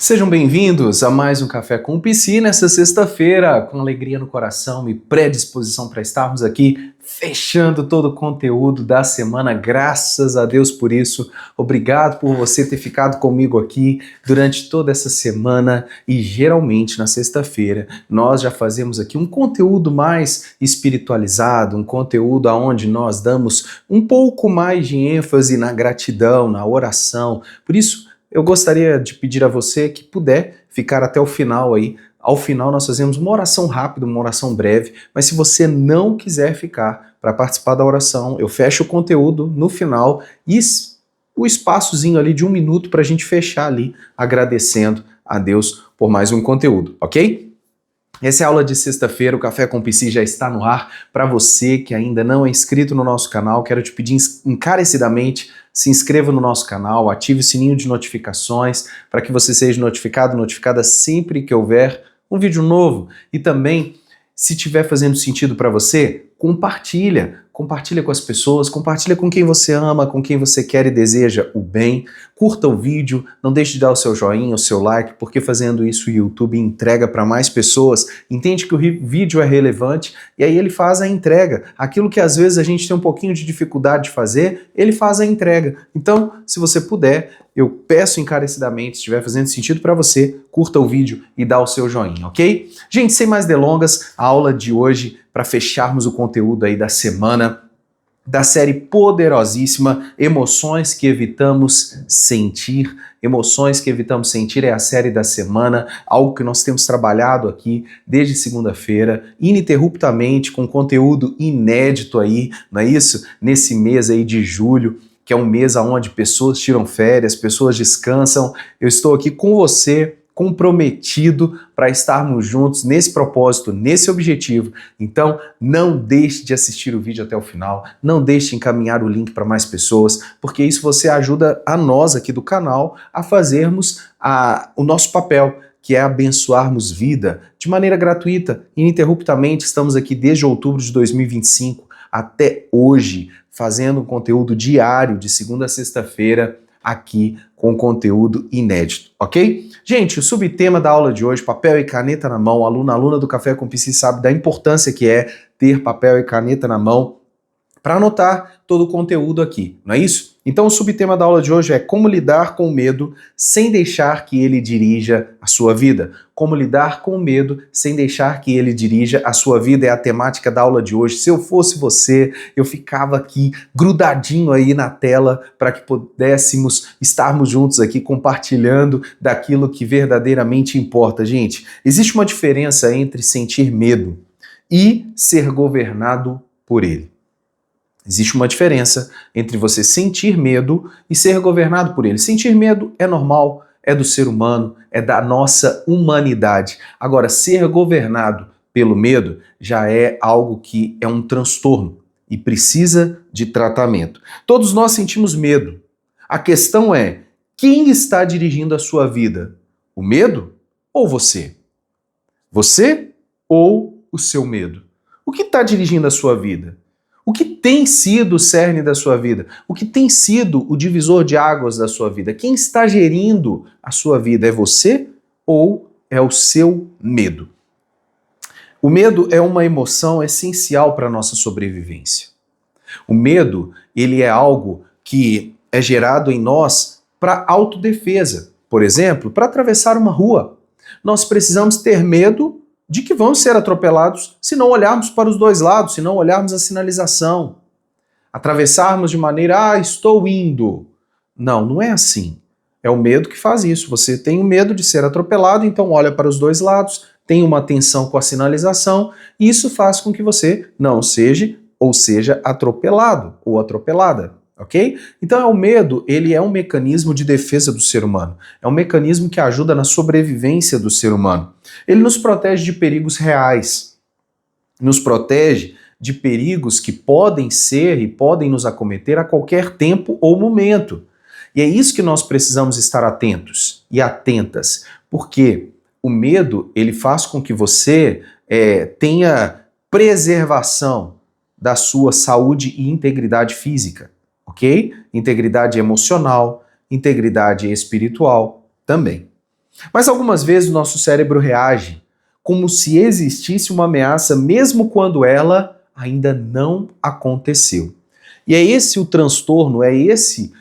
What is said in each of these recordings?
Sejam bem-vindos a mais um Café com o PC nessa sexta-feira, com alegria no coração e predisposição para estarmos aqui fechando todo o conteúdo da semana. Graças a Deus por isso. Obrigado por você ter ficado comigo aqui durante toda essa semana e geralmente na sexta-feira nós já fazemos aqui um conteúdo mais espiritualizado, um conteúdo onde nós damos um pouco mais de ênfase na gratidão, na oração. Por isso, eu gostaria de pedir a você que puder ficar até o final aí. Ao final nós fazemos uma oração rápida, uma oração breve, mas se você não quiser ficar para participar da oração, eu fecho o conteúdo no final e o espaçozinho ali de 1 minuto para a gente fechar ali agradecendo a Deus por mais um conteúdo, ok? Essa é a aula de sexta-feira, o Café com o PC já está no ar. Para você que ainda não é inscrito no nosso canal, quero te pedir encarecidamente, se inscreva no nosso canal, ative o sininho de notificações para que você seja notificada sempre que houver um vídeo novo. E também, se estiver fazendo sentido para você, compartilha com as pessoas, compartilha com quem você ama, com quem você quer e deseja o bem. Curta o vídeo, não deixe de dar o seu joinha, o seu like, porque fazendo isso o YouTube entrega para mais pessoas, entende que o vídeo é relevante e aí ele faz a entrega. Aquilo que às vezes a gente tem um pouquinho de dificuldade de fazer, ele faz a entrega. Então, se você puder, eu peço encarecidamente, se estiver fazendo sentido para você, curta o vídeo e dá o seu joinha, ok? Gente, sem mais delongas, a aula de hoje, para fecharmos o conteúdo aí da semana, da série poderosíssima Emoções que Evitamos Sentir. Emoções que Evitamos Sentir é a série da semana, algo que nós temos trabalhado aqui desde segunda-feira, ininterruptamente, com conteúdo inédito aí, não é isso? Nesse mês aí de julho, que é um mês onde pessoas tiram férias, pessoas descansam. Eu estou aqui com você, comprometido para estarmos juntos nesse propósito, nesse objetivo. Então, não deixe de assistir o vídeo até o final, não deixe de encaminhar o link para mais pessoas, porque isso você ajuda a nós aqui do canal a fazermos o nosso papel, que é abençoarmos vida de maneira gratuita, ininterruptamente. Estamos aqui desde outubro de 2025 até hoje, fazendo um conteúdo diário de segunda a sexta-feira, aqui com conteúdo inédito, ok? Gente, o subtema da aula de hoje, papel e caneta na mão, aluna do Café com PC sabe da importância que é ter papel e caneta na mão para anotar todo o conteúdo aqui, não é isso? Então o subtema da aula de hoje é como lidar com o medo sem deixar que ele dirija a sua vida. Como lidar com o medo sem deixar que ele dirija a sua vida é a temática da aula de hoje. Se eu fosse você, eu ficava aqui grudadinho aí na tela para que pudéssemos estarmos juntos aqui compartilhando daquilo que verdadeiramente importa. Gente, existe uma diferença entre sentir medo e ser governado por ele. Existe uma diferença entre você sentir medo e ser governado por ele. Sentir medo é normal, é do ser humano, é da nossa humanidade. Agora, ser governado pelo medo já é algo que é um transtorno e precisa de tratamento. Todos nós sentimos medo. A questão é, quem está dirigindo a sua vida? O medo ou você? Você ou o seu medo? O que está dirigindo a sua vida? O que tem sido o cerne da sua vida? O que tem sido o divisor de águas da sua vida? Quem está gerindo a sua vida? É você ou é o seu medo? O medo é uma emoção essencial para a nossa sobrevivência. O medo, ele é algo que é gerado em nós para autodefesa. Por exemplo, para atravessar uma rua, nós precisamos ter medo de que vamos ser atropelados se não olharmos para os dois lados, se não olharmos a sinalização. Atravessarmos de maneira, estou indo. Não, não é assim. É o medo que faz isso. Você tem o medo de ser atropelado, então olha para os dois lados, tem uma atenção com a sinalização, e isso faz com que você não seja ou seja atropelado ou atropelada. Ok? Então o medo, ele é um mecanismo de defesa do ser humano. É um mecanismo que ajuda na sobrevivência do ser humano. Ele nos protege de perigos reais. Nos protege de perigos que podem ser e podem nos acometer a qualquer tempo ou momento. E é isso que nós precisamos estar atentos e atentas. Porque o medo, ele faz com que você tenha preservação da sua saúde e integridade física. Ok? Integridade emocional, integridade espiritual também. Mas algumas vezes o nosso cérebro reage como se existisse uma ameaça, mesmo quando ela ainda não aconteceu. E é esse o transtorno, é esse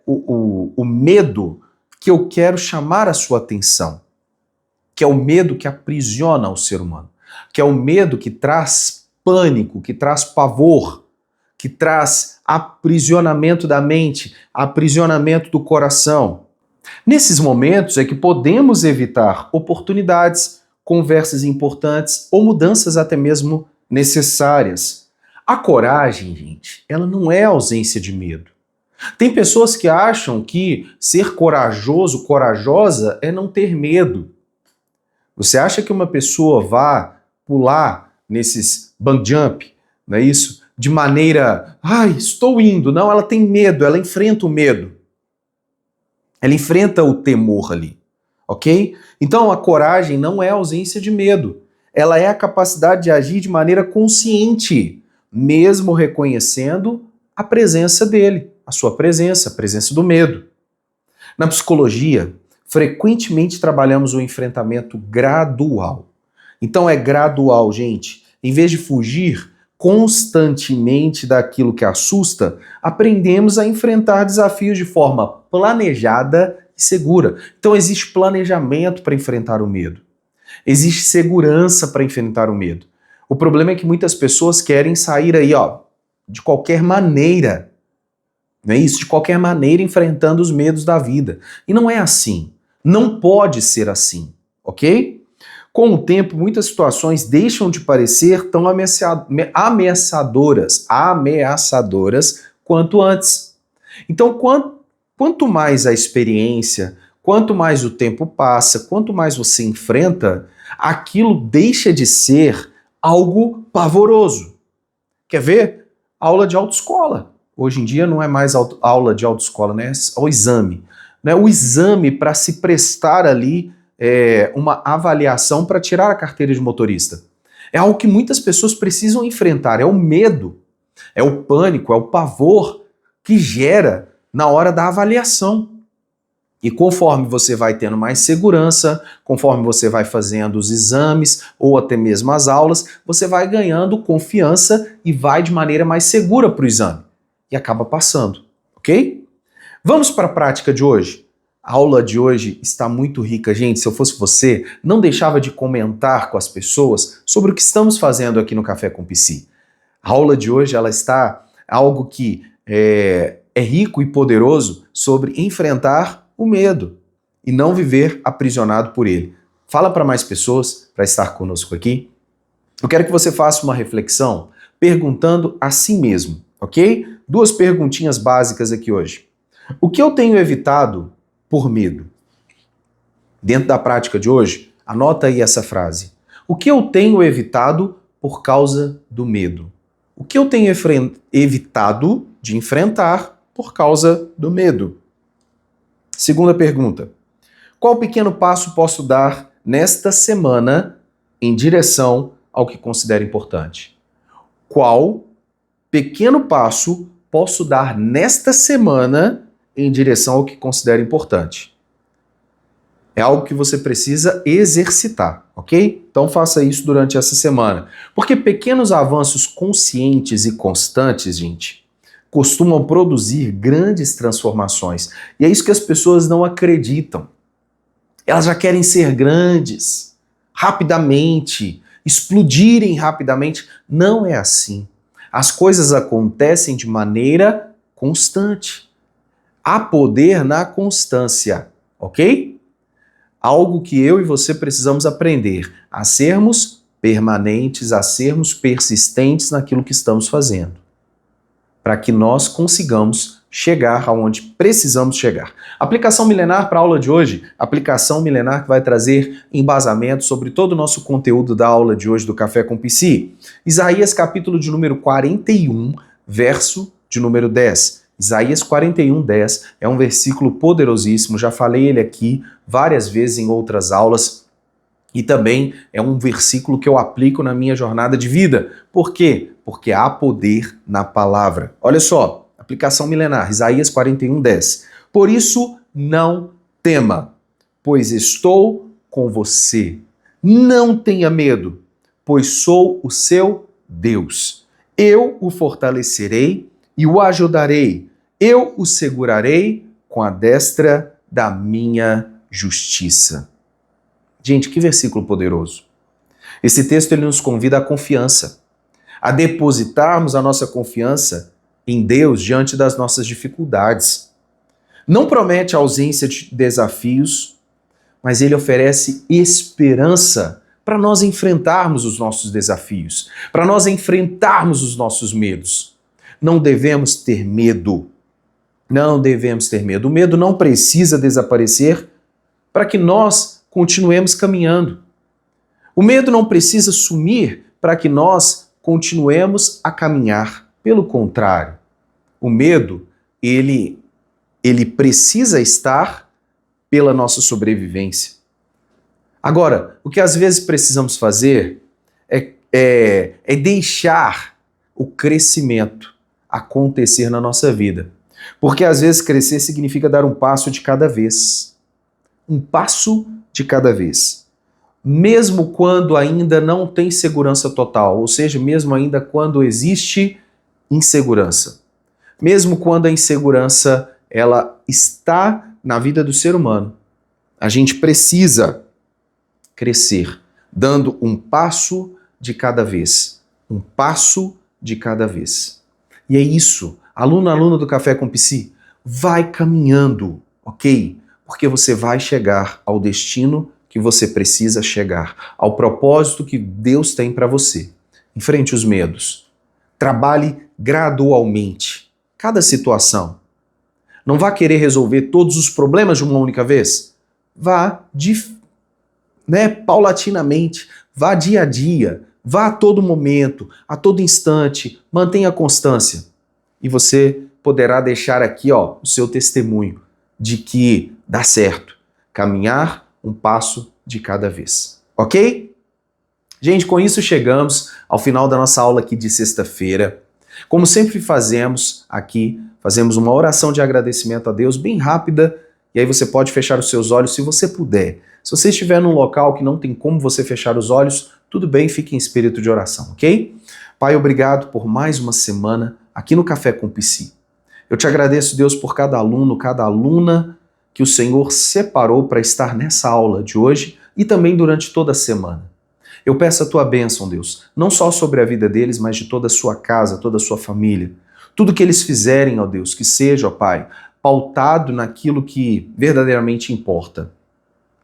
o medo que eu quero chamar a sua atenção, que é o medo que aprisiona o ser humano, que é o medo que traz pânico, que traz pavor, que traz aprisionamento da mente, aprisionamento do coração. Nesses momentos é que podemos evitar oportunidades, conversas importantes ou mudanças até mesmo necessárias. A coragem, gente, ela não é ausência de medo. Tem pessoas que acham que ser corajoso, corajosa é não ter medo. Você acha que uma pessoa vá pular nesses bungee jump, não é isso? De maneira, estou indo. Não, ela tem medo, ela enfrenta o medo. Ela enfrenta o temor ali, ok? Então a coragem não é ausência de medo. Ela é a capacidade de agir de maneira consciente, mesmo reconhecendo a presença dele, a sua presença, a presença do medo. Na psicologia, frequentemente trabalhamos o enfrentamento gradual. Então é gradual, gente. Em vez de fugir constantemente daquilo que assusta, aprendemos a enfrentar desafios de forma planejada e segura. Então existe planejamento para enfrentar o medo. Existe segurança para enfrentar o medo. O problema é que muitas pessoas querem sair aí, de qualquer maneira. Não é isso? De qualquer maneira enfrentando os medos da vida. E não é assim. Não pode ser assim, ok? Com o tempo, muitas situações deixam de parecer tão ameaçadoras quanto antes. Então, quanto mais a experiência, quanto mais o tempo passa, quanto mais você enfrenta, aquilo deixa de ser algo pavoroso. Quer ver? Aula de autoescola. Hoje em dia não é mais aula de autoescola, né? É o exame. Né? O exame para se prestar ali uma avaliação para tirar a carteira de motorista. É algo que muitas pessoas precisam enfrentar. É o medo, é o pânico, é o pavor que gera na hora da avaliação. E conforme você vai tendo mais segurança, conforme você vai fazendo os exames ou até mesmo as aulas, você vai ganhando confiança e vai de maneira mais segura para o exame. E acaba passando, ok? Vamos para a prática de hoje? A aula de hoje está muito rica, gente. Se eu fosse você, não deixava de comentar com as pessoas sobre o que estamos fazendo aqui no Café com Psi. A aula de hoje ela está algo que é rico e poderoso sobre enfrentar o medo e não viver aprisionado por ele. Fala para mais pessoas para estar conosco aqui. Eu quero que você faça uma reflexão perguntando a si mesmo, ok? 2 perguntinhas básicas aqui hoje. O que eu tenho evitado por medo? Dentro da prática de hoje, anota aí essa frase. O que eu tenho evitado por causa do medo? O que eu tenho evitado de enfrentar por causa do medo? Segunda pergunta. Qual pequeno passo posso dar nesta semana em direção ao que considero importante? Qual pequeno passo posso dar nesta semana em direção ao que considero importante? É algo que você precisa exercitar, ok? Então faça isso durante essa semana. Porque pequenos avanços conscientes e constantes, gente, costumam produzir grandes transformações. E é isso que as pessoas não acreditam. Elas já querem ser grandes, rapidamente, explodirem rapidamente. Não é assim. As coisas acontecem de maneira constante. Há poder na constância, ok? Algo que eu e você precisamos aprender, a sermos permanentes, a sermos persistentes naquilo que estamos fazendo, para que nós consigamos chegar aonde precisamos chegar. Aplicação milenar para a aula de hoje, aplicação milenar que vai trazer embasamento sobre todo o nosso conteúdo da aula de hoje do Café com Psi. Isaías capítulo de número 41, verso de número 10. Isaías 41, 10 é um versículo poderosíssimo, já falei ele aqui várias vezes em outras aulas, e também é um versículo que eu aplico na minha jornada de vida. Por quê? Porque há poder na palavra. Olha só, aplicação milenar, Isaías 41, 10. Por isso, não tema, pois estou com você. Não tenha medo, pois sou o seu Deus. Eu o fortalecerei e o ajudarei. Eu o segurarei com a destra da minha justiça. Gente, que versículo poderoso. Esse texto ele nos convida à confiança, a depositarmos a nossa confiança em Deus diante das nossas dificuldades. Não promete a ausência de desafios, mas ele oferece esperança para nós enfrentarmos os nossos desafios, para nós enfrentarmos os nossos medos. Não devemos ter medo. Não devemos ter medo. O medo não precisa desaparecer para que nós continuemos caminhando. O medo não precisa sumir para que nós continuemos a caminhar. Pelo contrário, o medo, ele precisa estar pela nossa sobrevivência. Agora, o que às vezes precisamos fazer é deixar o crescimento acontecer na nossa vida. Porque às vezes crescer significa dar um passo de cada vez. Um passo de cada vez. Mesmo quando ainda não tem segurança total, ou seja, mesmo ainda quando existe insegurança. Mesmo quando a insegurança ela está na vida do ser humano, a gente precisa crescer, dando um passo de cada vez. Um passo de cada vez. E é isso. Aluno do Café com Psi, vai caminhando, ok? Porque você vai chegar ao destino que você precisa chegar, ao propósito que Deus tem para você. Enfrente os medos. Trabalhe gradualmente. Cada situação. Não vá querer resolver todos os problemas de uma única vez. Vá paulatinamente. Vá dia a dia. Vá a todo momento, a todo instante. Mantenha a constância. E você poderá deixar aqui o seu testemunho de que dá certo. Caminhar um passo de cada vez. Ok? Gente, com isso chegamos ao final da nossa aula aqui de sexta-feira. Como sempre fazemos aqui, fazemos uma oração de agradecimento a Deus bem rápida, e aí você pode fechar os seus olhos se você puder. Se você estiver num local que não tem como você fechar os olhos, tudo bem, fique em espírito de oração, ok? Pai, obrigado por mais uma semana aqui no Café com Psi. Eu te agradeço, Deus, por cada aluno, cada aluna que o Senhor separou para estar nessa aula de hoje e também durante toda a semana. Eu peço a tua bênção, Deus, não só sobre a vida deles, mas de toda a sua casa, toda a sua família. Tudo que eles fizerem, ó Deus, que seja, ó Pai, pautado naquilo que verdadeiramente importa,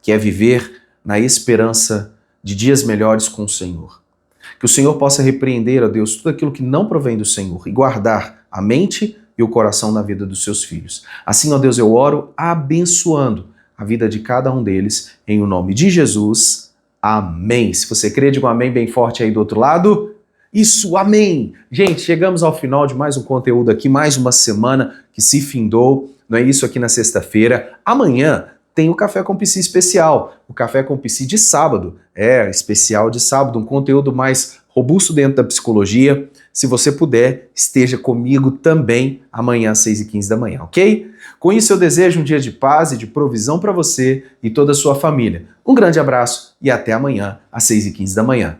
que é viver na esperança de dias melhores com o Senhor. Que o Senhor possa repreender, ó Deus, tudo aquilo que não provém do Senhor e guardar a mente e o coração na vida dos seus filhos. Assim, ó Deus, eu oro abençoando a vida de cada um deles, em o nome de Jesus. Amém. Se você crê, diga um amém bem forte aí do outro lado. Isso, amém! Gente, chegamos ao final de mais um conteúdo aqui, mais uma semana que se findou, não é isso aqui na sexta-feira. Amanhã tem o Café com Psi especial, o Café com Psi de sábado, especial de sábado, um conteúdo mais robusto dentro da psicologia. Se você puder, esteja comigo também amanhã às 6h15 da manhã, ok? Com isso eu desejo um dia de paz e de provisão para você e toda a sua família. Um grande abraço e até amanhã às 6h15 da manhã.